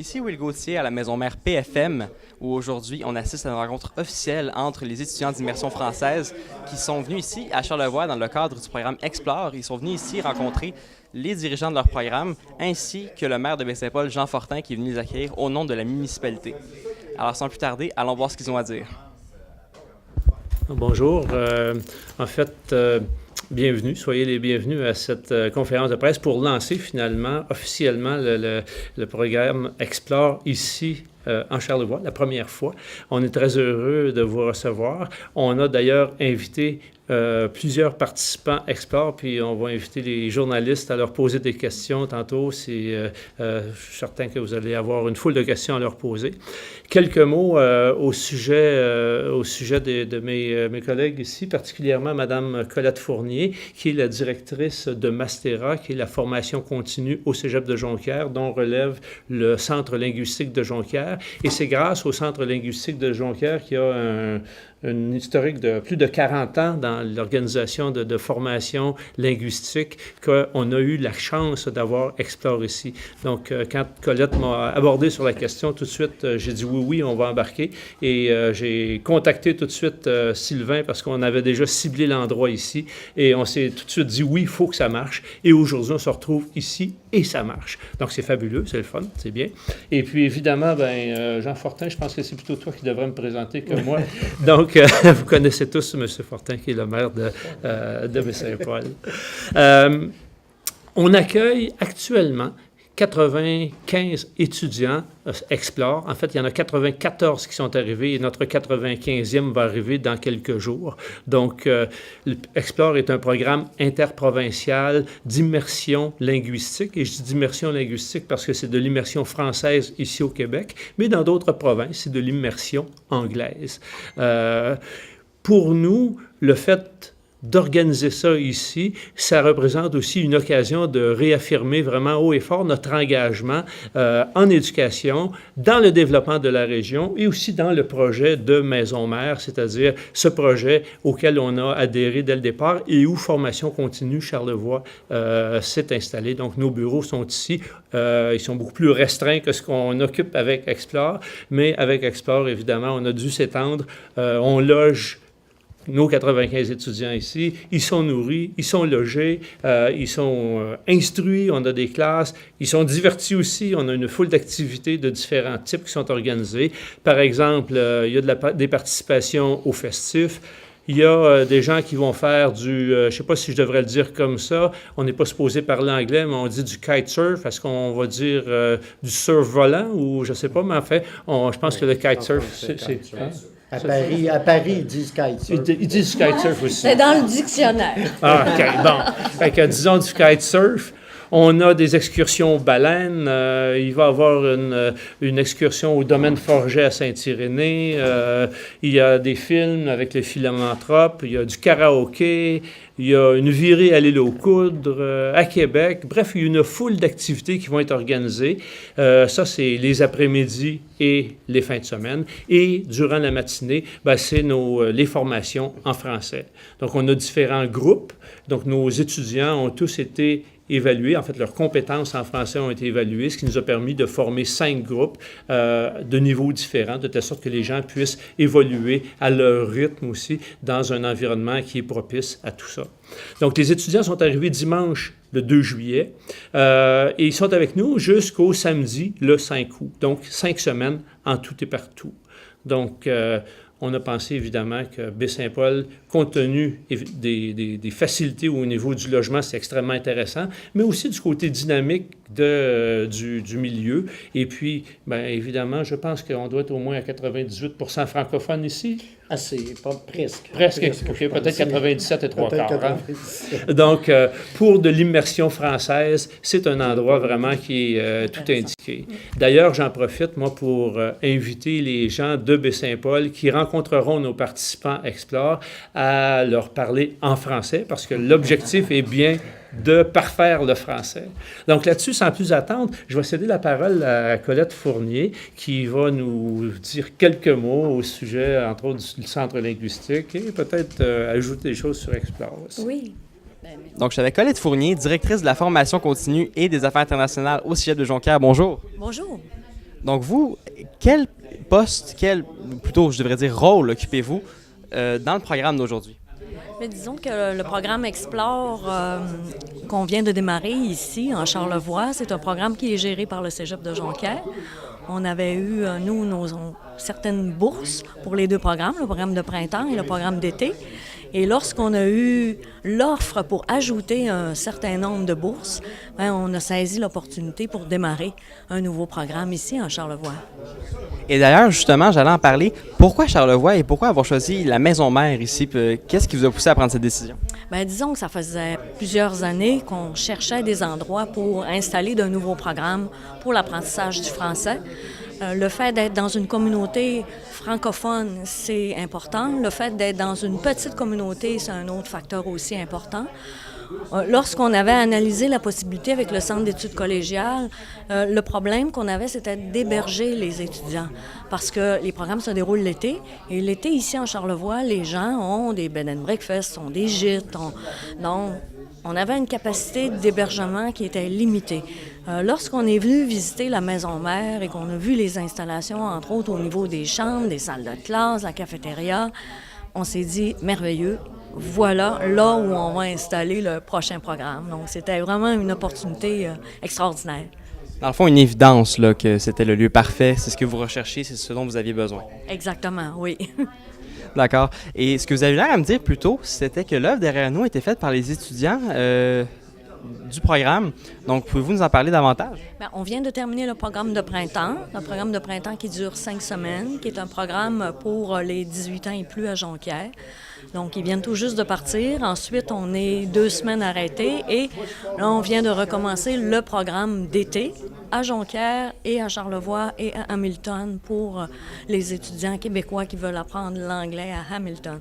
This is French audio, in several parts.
Ici Will Gauthier à la maison mère PFM, où aujourd'hui on assiste à une rencontre officielle entre les étudiants d'immersion française qui sont venus ici à Charlevoix dans le cadre du programme Explore. Ils sont venus ici rencontrer les dirigeants de leur programme, ainsi que le maire de Baie-Saint-Paul, Jean Fortin, qui est venu les accueillir au nom de la municipalité. Alors sans plus tarder, allons voir ce qu'ils ont à dire. Bonjour. Bienvenue, soyez les bienvenus à cette conférence de presse pour lancer finalement officiellement le programme Explore ici en Charlevoix, la première fois. On est très heureux de vous recevoir. On a d'ailleurs invité plusieurs participants Explore, puis on va inviter les journalistes à leur poser des questions tantôt. Je suis certain que vous allez avoir une foule de questions à leur poser. Quelques mots au sujet de mes collègues ici, particulièrement Mme Colette Fournier, qui est la directrice de Mastera, qui est la formation continue au Cégep de Jonquière, dont relève le Centre linguistique de Jonquière. Et c'est grâce au Centre linguistique de Jonquière qui a un historique de plus de 40 ans dans l'organisation de formation linguistique qu'on a eu la chance d'avoir Explore ici. Donc, quand Colette m'a abordé sur la question, tout de suite, j'ai dit oui, on va embarquer. Et j'ai contacté tout de suite Sylvain parce qu'on avait déjà ciblé l'endroit ici. Et on s'est tout de suite dit oui, il faut que ça marche. Et aujourd'hui, on se retrouve ici et ça marche. Donc, c'est fabuleux, c'est le fun, c'est bien. Et puis, évidemment, Jean Fortin, je pense que c'est plutôt toi qui devrais me présenter que moi. Donc, vous connaissez tous M. Fortin, qui est le maire de Baie-Saint-Paul. On accueille actuellement 95 étudiants Explore. En fait, il y en a 94 qui sont arrivés et notre 95e va arriver dans quelques jours. Donc, Explore est un programme interprovincial d'immersion linguistique. Et je dis d'immersion linguistique parce que c'est de l'immersion française ici au Québec, mais dans d'autres provinces, c'est de l'immersion anglaise. Pour nous, le fait d'organiser ça ici, ça représente aussi une occasion de réaffirmer vraiment haut et fort notre engagement en éducation, dans le développement de la région et aussi dans le projet de Maison Mère, c'est-à-dire ce projet auquel on a adhéré dès le départ et où Formation Continue Charlevoix s'est installée. Donc, nos bureaux sont ici. Ils sont beaucoup plus restreints que ce qu'on occupe avec Explore, mais avec Explore, évidemment, on a dû s'étendre. On loge nos 95 étudiants ici, ils sont nourris, ils sont logés, ils sont instruits, on a des classes, ils sont divertis aussi, on a une foule d'activités de différents types qui sont organisées. Par exemple, il y a des participations aux festifs. Il y a des gens qui vont faire je ne sais pas si je devrais le dire comme ça, on n'est pas supposé parler anglais, mais on dit du kitesurf, est-ce qu'on va dire du surf volant ou je ne sais pas, mais en fait, je pense que le kitesurf, c'est À Paris, ils disent kitesurf. Ils disent kitesurf aussi. C'est dans le dictionnaire. Ah, OK, bon. Fait que, disons du kitesurf. On a des excursions aux baleines. Il va y avoir une excursion au domaine Forget à Saint-Irénée. Il y a des films avec les philanthropes. Il y a du karaoké. Il y a une virée à l'île aux Coudres, à Québec. Bref, il y a une foule d'activités qui vont être organisées. Ça, c'est les après-midi et les fins de semaine. Et durant la matinée, c'est les formations en français. Donc, on a différents groupes. Donc, nos étudiants ont tous été évalués. En fait, leurs compétences en français ont été évaluées, ce qui nous a permis de former 5 groupes de niveaux différents, de telle sorte que les gens puissent évoluer à leur rythme aussi dans un environnement qui est propice à tout ça. Donc, les étudiants sont arrivés dimanche, le 2 juillet, et ils sont avec nous jusqu'au samedi, le 5 août. Donc, 5 semaines en tout et partout. Donc, on a pensé évidemment que Baie-Saint-Paul, compte tenu des facilités au niveau du logement, c'est extrêmement intéressant, mais aussi du côté dynamique du milieu. Et puis, évidemment, je pense qu'on doit être au moins à 98% francophone ici. Assez, pas presque. Presque, okay, peut-être 97 et 3/4. Hein? Donc, pour de l'immersion française, c'est un endroit vraiment qui est tout indiqué. D'ailleurs, j'en profite, moi, pour inviter les gens de Baie-Saint-Paul qui rencontreront nos participants Explore à leur parler en français, parce que l'objectif est bien de parfaire le français. Donc là-dessus, sans plus attendre, je vais céder la parole à Colette Fournier qui va nous dire quelques mots au sujet, entre autres, du centre linguistique et peut-être ajouter des choses sur Explore aussi. Oui. Donc, je suis avec Colette Fournier, directrice de la formation continue et des affaires internationales au Cégep de Jonquière. Bonjour. Bonjour. Donc vous, quel poste, plutôt je devrais dire rôle occupez-vous dans le programme d'aujourd'hui? Mais disons que le programme Explore qu'on vient de démarrer ici, en Charlevoix, c'est un programme qui est géré par le Cégep de Jonquière. On avait eu, certaines bourses pour les deux programmes, le programme de printemps et le programme d'été. Et lorsqu'on a eu l'offre pour ajouter un certain nombre de bourses, on a saisi l'opportunité pour démarrer un nouveau programme ici en Charlevoix. Et d'ailleurs, justement, j'allais en parler. Pourquoi Charlevoix et pourquoi avoir choisi la maison mère ici? Qu'est-ce qui vous a poussé à prendre cette décision? Bien, disons que ça faisait plusieurs années qu'on cherchait des endroits pour installer de nouveaux programmes pour l'apprentissage du français. Le fait d'être dans une communauté francophone, c'est important. Le fait d'être dans une petite communauté, c'est un autre facteur aussi important. Lorsqu'on avait analysé la possibilité avec le Centre d'études collégiales, le problème qu'on avait, c'était d'héberger les étudiants parce que les programmes se déroulent l'été. Et l'été, ici en Charlevoix, les gens ont des bed and breakfast, ont des gîtes. Donc, on avait une capacité d'hébergement qui était limitée. Lorsqu'on est venu visiter la maison mère et qu'on a vu les installations, entre autres au niveau des chambres, des salles de classe, la cafétéria, on s'est dit merveilleux. Voilà là où on va installer le prochain programme. Donc, c'était vraiment une opportunité extraordinaire. Dans le fond, une évidence là, que c'était le lieu parfait, c'est ce que vous recherchiez, c'est ce dont vous aviez besoin. Exactement, oui. D'accord. Et ce que vous avez l'air à me dire plus tôt, c'était que l'œuvre derrière nous était faite par les étudiants du programme. Donc, pouvez-vous nous en parler davantage? Bien, on vient de terminer le programme de printemps qui dure 5 semaines, qui est un programme pour les 18 ans et plus à Jonquière. Donc, ils viennent tout juste de partir. Ensuite, on est 2 semaines arrêtés et là, on vient de recommencer le programme d'été à Jonquière et à Charlevoix et à Hamilton pour les étudiants québécois qui veulent apprendre l'anglais à Hamilton.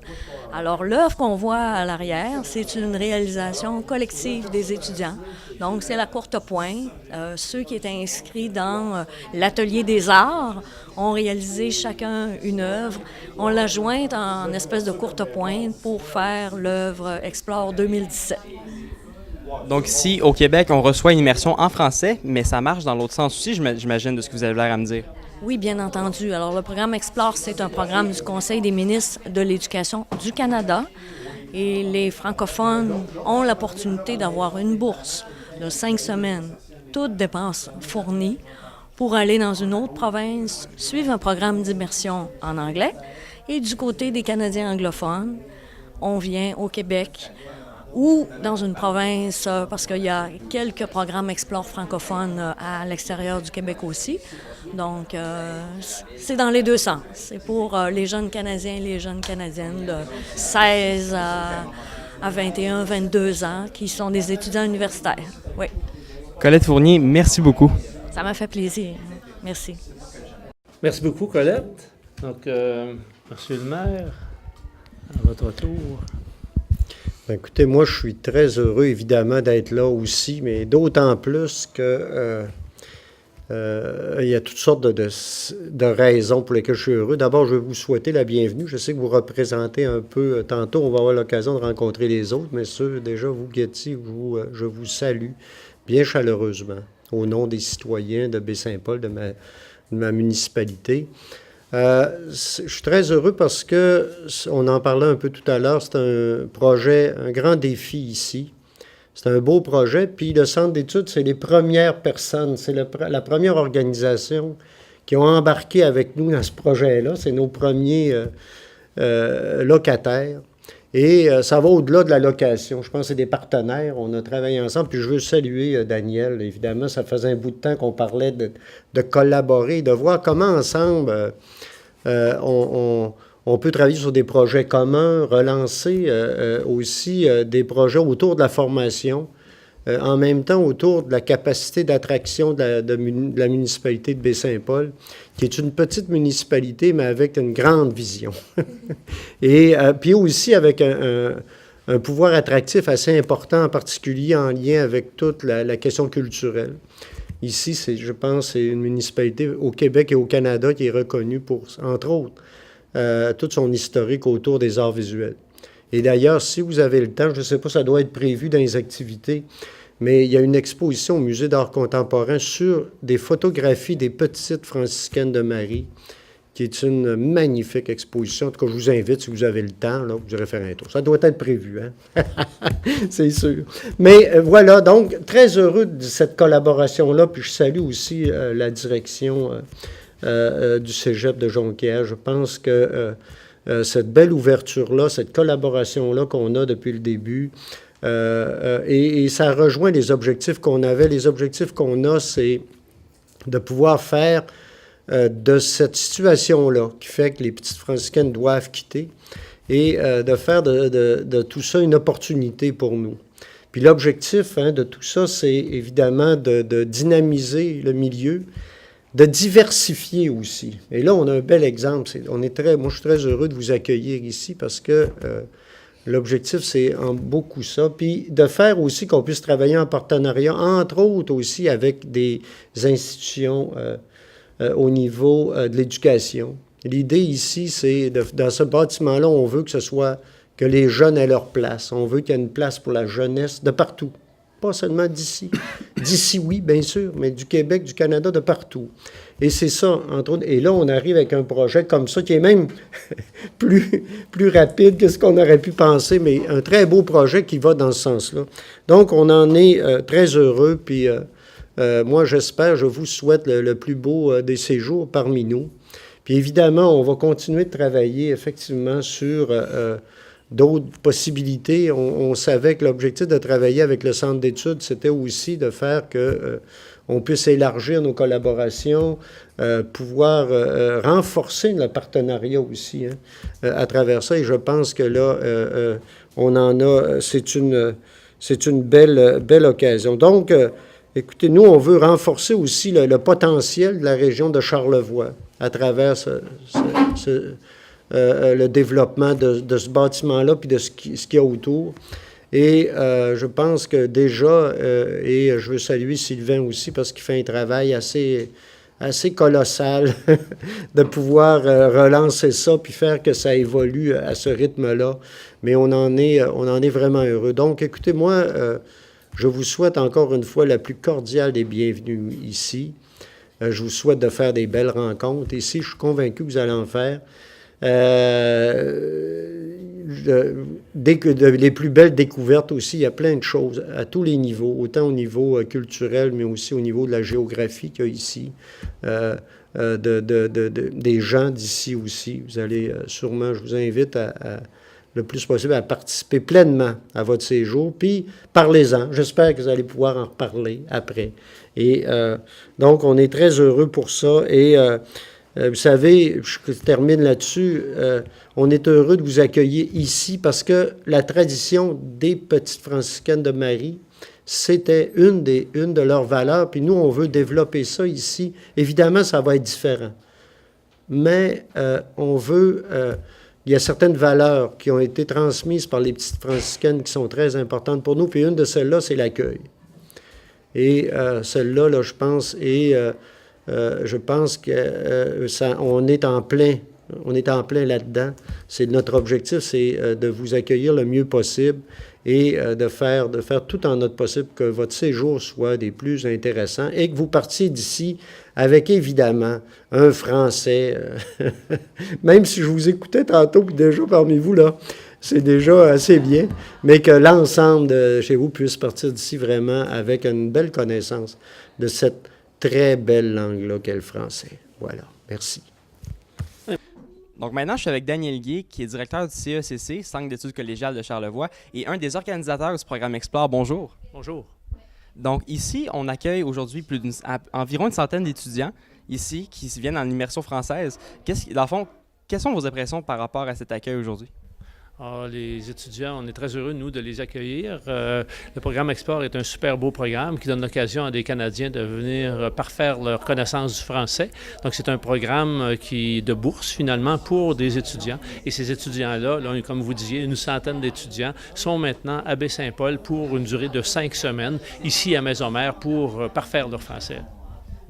Alors, l'œuvre qu'on voit à l'arrière, c'est une réalisation collective des étudiants. Donc, c'est la courte pointe. Ceux qui étaient inscrits dans l'atelier des arts ont réalisé chacun une œuvre. On l'a jointe en espèce de courte pointe pour faire l'œuvre Explore 2017. Donc ici, au Québec, on reçoit une immersion en français, mais ça marche dans l'autre sens aussi, j'imagine, de ce que vous avez l'air à me dire. Oui, bien entendu. Alors, le programme Explore, c'est un programme du Conseil des ministres de l'Éducation du Canada. Et les francophones ont l'opportunité d'avoir une bourse de 5 semaines, toutes dépenses fournies, pour aller dans une autre province, suivre un programme d'immersion en anglais. Et du côté des Canadiens anglophones, on vient au Québec ou dans une province, parce qu'il y a quelques programmes Explore francophones à l'extérieur du Québec aussi. Donc, c'est dans les deux sens. C'est pour les jeunes Canadiens et les jeunes Canadiennes de 16 à 21, 22 ans qui sont des étudiants universitaires. Oui. Colette Fournier, merci beaucoup. Ça m'a fait plaisir. Merci. Merci beaucoup, Colette. Donc, Monsieur le maire, à votre tour. Ben, écoutez, moi, je suis très heureux, évidemment, d'être là aussi, mais d'autant plus que il y a toutes sortes de raisons pour lesquelles je suis heureux. D'abord, je vais vous souhaiter la bienvenue. Je sais que vous représentez un peu, tantôt, on va avoir l'occasion de rencontrer les autres, mais déjà, vous qui êtes ici, je vous salue bien chaleureusement, au nom des citoyens de Baie-Saint-Paul, de ma municipalité. Je suis très heureux parce que, on en parlait un peu tout à l'heure, c'est un projet, un grand défi ici. C'est un beau projet, puis le Centre d'études, c'est les premières personnes, c'est la première organisation qui ont embarqué avec nous dans ce projet-là. C'est nos premiers locataires. Et ça va au-delà de la location. Je pense que c'est des partenaires. On a travaillé ensemble. Puis je veux saluer Daniel. Évidemment, ça faisait un bout de temps qu'on parlait de collaborer, de voir comment ensemble on peut travailler sur des projets communs, relancer aussi des projets autour de la formation, en même temps autour de la capacité d'attraction de la municipalité de Baie-Saint-Paul, qui est une petite municipalité, mais avec une grande vision. Et puis aussi avec un pouvoir attractif assez important, en particulier en lien avec toute la question culturelle. Ici, je pense, c'est une municipalité au Québec et au Canada qui est reconnue pour, entre autres, tout son historique autour des arts visuels. Et d'ailleurs, si vous avez le temps, je ne sais pas, ça doit être prévu dans les activités, mais il y a une exposition au Musée d'art contemporain sur des photographies des petites franciscaines de Marie, qui est une magnifique exposition. En tout cas, je vous invite, si vous avez le temps, là, vous irez faire un tour. Ça doit être prévu, hein? C'est sûr. Mais voilà, donc, très heureux de cette collaboration-là, puis je salue aussi la direction du Cégep de Jonquière. Je pense que cette belle ouverture-là, cette collaboration-là qu'on a depuis le début, et ça rejoint les objectifs qu'on avait. Les objectifs qu'on a, c'est de pouvoir faire de cette situation-là, qui fait que les petites franciscaines doivent quitter, et de faire de tout ça une opportunité pour nous. Puis l'objectif de tout ça, c'est évidemment de dynamiser le milieu, de diversifier aussi. Et là, on a un bel exemple. Moi, je suis très heureux de vous accueillir ici parce que l'objectif, c'est en beaucoup ça. Puis de faire aussi qu'on puisse travailler en partenariat, entre autres aussi avec des institutions au niveau de l'éducation. L'idée ici, c'est, dans ce bâtiment-là, on veut que les jeunes aient leur place. On veut qu'il y ait une place pour la jeunesse de partout. Pas seulement d'ici. D'ici, oui, bien sûr, mais du Québec, du Canada, de partout. Et c'est ça, entre autres. Et là, on arrive avec un projet comme ça, qui est même plus rapide que ce qu'on aurait pu penser, mais un très beau projet qui va dans ce sens-là. Donc, on en est très heureux, puis moi, je vous souhaite le plus beau des séjours parmi nous. Puis évidemment, on va continuer de travailler effectivement sur d'autres possibilités. On savait que l'objectif de travailler avec le centre d'études, c'était aussi de faire qu'on puisse élargir nos collaborations, pouvoir renforcer le partenariat aussi à travers ça. Et je pense que là, on en a, c'est une belle occasion. Donc, écoutez, nous, on veut renforcer aussi le potentiel de la région de Charlevoix à travers le développement de ce bâtiment-là puis de ce qu'il y a autour. Et je pense que déjà, et je veux saluer Sylvain aussi parce qu'il fait un travail assez colossal de pouvoir relancer ça puis faire que ça évolue à ce rythme-là. Mais on en est vraiment heureux. Donc, écoutez, moi, je vous souhaite encore une fois la plus cordiale des bienvenues ici. Je vous souhaite de faire des belles rencontres. Ici, je suis convaincu que vous allez en faire. Les plus belles découvertes aussi, il y a plein de choses à tous les niveaux, autant au niveau culturel, mais aussi au niveau de la géographie qu'il y a ici, des gens d'ici aussi. Vous allez sûrement, je vous invite le plus possible à participer pleinement à votre séjour, puis parlez-en. J'espère que vous allez pouvoir en reparler après. Et donc, on est très heureux pour ça. Et vous savez, je termine là-dessus, on est heureux de vous accueillir ici parce que la tradition des petites franciscaines de Marie, c'était une de leurs valeurs. Puis nous, on veut développer ça ici. Évidemment, ça va être différent. Mais on veut... il y a certaines valeurs qui ont été transmises par les petites franciscaines qui sont très importantes pour nous. Puis une de celles-là, c'est l'accueil. Et celle-là, là, je pense, je pense qu'on est en plein là-dedans. C'est notre objectif, c'est de vous accueillir le mieux possible et de faire tout en notre possible que votre séjour soit des plus intéressants et que vous partiez d'ici avec évidemment un français, même si je vous écoutais tantôt, puis déjà parmi vous, là, c'est déjà assez bien, mais que l'ensemble de chez vous puisse partir d'ici vraiment avec une belle connaissance de cette très belle langue-là qu'est le français. Voilà. Merci. Donc maintenant, je suis avec Daniel Guy, qui est directeur du CECC, Centre d'études collégiales de Charlevoix, et un des organisateurs du programme Explore. Bonjour. Bonjour. Donc ici, on accueille aujourd'hui environ une centaine d'étudiants ici qui viennent en immersion française. Dans le fond, quelles sont vos impressions par rapport à cet accueil aujourd'hui? Alors, les étudiants, on est très heureux, nous, de les accueillir. Le programme Explore est un super beau programme qui donne l'occasion à des Canadiens de venir parfaire leur connaissance du français. Donc, c'est un programme de bourse, finalement, pour des étudiants. Et ces étudiants-là, comme vous disiez, une centaine d'étudiants sont maintenant à Baie-Saint-Paul pour une durée de 5 semaines, ici à Maisonneuve, pour parfaire leur français.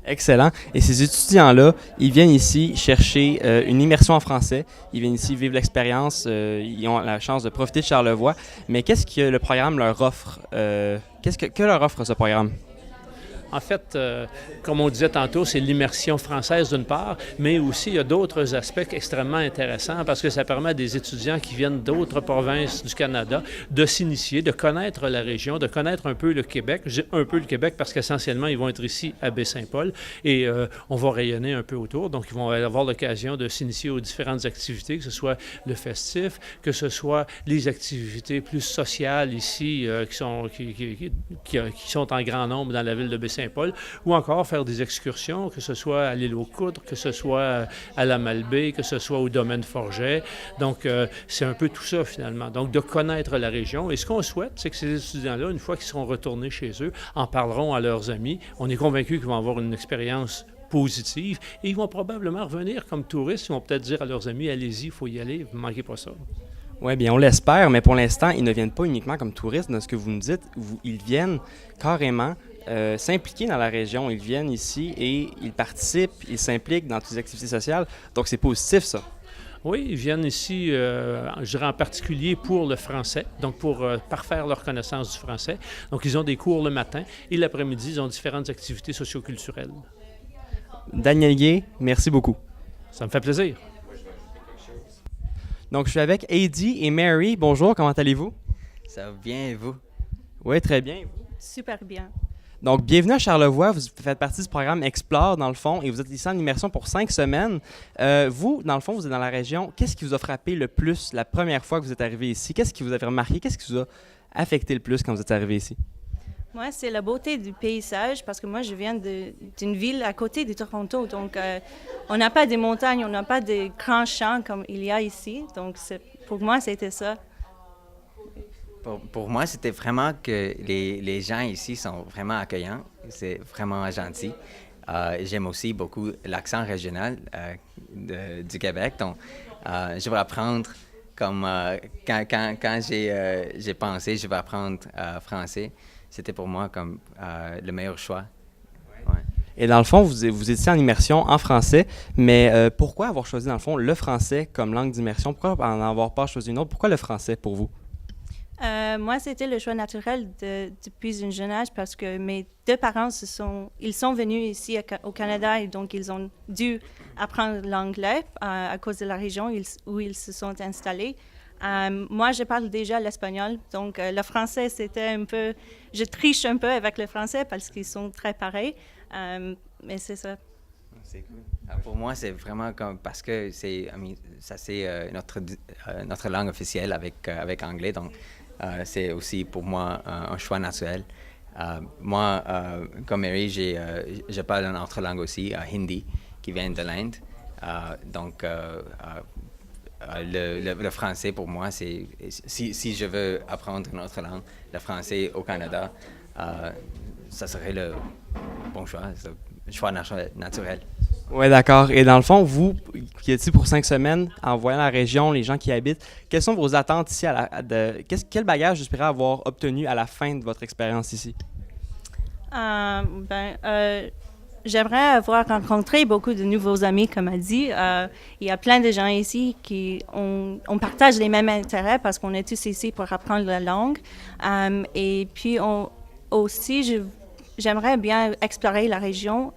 Excellent. Et ces étudiants-là, ils viennent ici chercher une immersion en français. Ils viennent ici vivre l'expérience. Ils ont la chance de profiter de Charlevoix. Mais qu'est-ce que le programme leur offre? Que leur offre ce programme? En fait, comme on disait tantôt, c'est l'immersion française d'une part, mais aussi il y a d'autres aspects extrêmement intéressants parce que ça permet à des étudiants qui viennent d'autres provinces du Canada de s'initier, de connaître la région, de connaître un peu le Québec. Je dis un peu le Québec parce qu'essentiellement, ils vont être ici à Baie-Saint-Paul et on va rayonner un peu autour. Donc, ils vont avoir l'occasion de s'initier aux différentes activités, que ce soit le festif, que ce soit les activités plus sociales ici qui sont en grand nombre dans la ville de Baie-Saint-Paul, ou encore faire des excursions, que ce soit à l'île aux Coudres, que ce soit à la Malbaie, que ce soit au domaine Forget. Donc, c'est un peu tout ça, finalement. Donc, de connaître la région. Et ce qu'on souhaite, c'est que ces étudiants-là, une fois qu'ils seront retournés chez eux, en parleront à leurs amis. On est convaincus qu'ils vont avoir une expérience positive et ils vont probablement revenir comme touristes. Ils vont peut-être dire à leurs amis, allez-y, il faut y aller, ne manquez pas ça. Oui, bien, on l'espère, mais pour l'instant, ils ne viennent pas uniquement comme touristes, dans ce que vous nous dites. Ils viennent carrément s'impliquer dans la région. Ils viennent ici et ils participent, ils s'impliquent dans toutes les activités sociales. Donc, c'est positif, ça. Oui, ils viennent ici, je dirais en particulier pour le français, donc pour parfaire leur connaissance du français. Donc, ils ont des cours le matin et l'après-midi, ils ont différentes activités socioculturelles. Daniel Gué, merci beaucoup. Ça me fait plaisir. Donc, je suis avec Heidi et Mary. Bonjour, comment allez-vous? Ça va bien et vous? Oui, très bien. Super bien. Donc, bienvenue à Charlevoix. Vous faites partie du programme Explore, dans le fond, et vous êtes ici en immersion pour 5 semaines. Vous, dans le fond, vous êtes dans la région. Qu'est-ce qui vous a frappé le plus la première fois que vous êtes arrivé ici? Qu'est-ce qui vous avez remarqué? Qu'est-ce qui vous a affecté le plus quand vous êtes arrivé ici? Moi, c'est la beauté du paysage parce que moi, je viens d'une ville à côté de Toronto. Donc, on n'a pas de montagnes, on n'a pas de grands champs comme il y a ici. Donc, pour moi, c'était ça. Pour moi, c'était vraiment que les gens ici sont vraiment accueillants. C'est vraiment gentil. J'aime aussi beaucoup l'accent régional du Québec. Donc, je vais apprendre comme quand j'ai pensé, je vais apprendre français. C'était pour moi comme le meilleur choix. Ouais. Et dans le fond, vous étiez en immersion en français, mais pourquoi avoir choisi, dans le fond, le français comme langue d'immersion? Pourquoi en avoir pas choisi une autre? Pourquoi le français pour vous? Moi, c'était le choix naturel depuis un jeune âge parce que mes deux parents, ils sont venus ici au Canada et donc ils ont dû apprendre l'anglais à cause de la région où ils se sont installés. Moi, je parle déjà l'espagnol, donc le français, c'était un peu... Je triche un peu avec le français parce qu'ils sont très pareils, mais c'est ça. C'est cool. Pour moi, c'est vraiment comme... Parce que c'est notre langue officielle avec anglais, donc c'est aussi pour moi un choix naturel. Moi, comme Mary, je parle une autre langue aussi, hindi, qui vient de l'Inde. Donc, le français, pour moi, c'est... Si je veux apprendre une autre langue, le français au Canada, ça serait le bon choix, le choix naturel. Oui, d'accord. Et dans le fond, vous qui êtes ici pour 5 semaines, en voyant la région, les gens qui y habitent, quelles sont vos attentes ici? Quel bagage vous espérez avoir obtenu à la fin de votre expérience ici? J'aimerais avoir rencontré beaucoup de nouveaux amis, comme elle dit. Il y a plein de gens ici on partage les mêmes intérêts parce qu'on est tous ici pour apprendre la langue. Et puis aussi, j'aimerais bien explorer la région.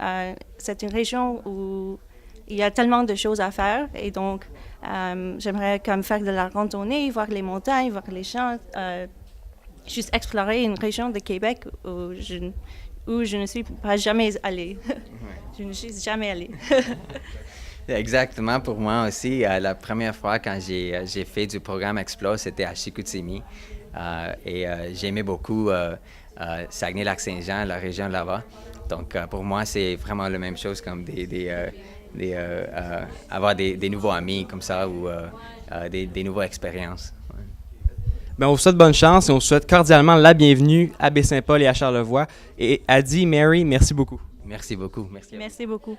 C'est une région où il y a tellement de choses à faire et donc j'aimerais comme faire de la randonnée, voir les montagnes, voir les champs, juste explorer une région de Québec où je ne suis pas jamais allée. Je ne suis jamais allée. Exactement, pour moi aussi. La première fois quand j'ai fait du programme Explore, c'était à Chicoutimi. Et j'aimais beaucoup Saguenay-Lac-Saint-Jean, la région là-bas. Donc, pour moi, c'est vraiment la même chose comme avoir des nouveaux amis comme ça ou des nouvelles expériences. Ouais. Bien, on vous souhaite bonne chance et on vous souhaite cordialement la bienvenue à Baie-Saint-Paul et à Charlevoix. Et Adi, Mary, merci beaucoup. Merci beaucoup. Merci. Merci beaucoup.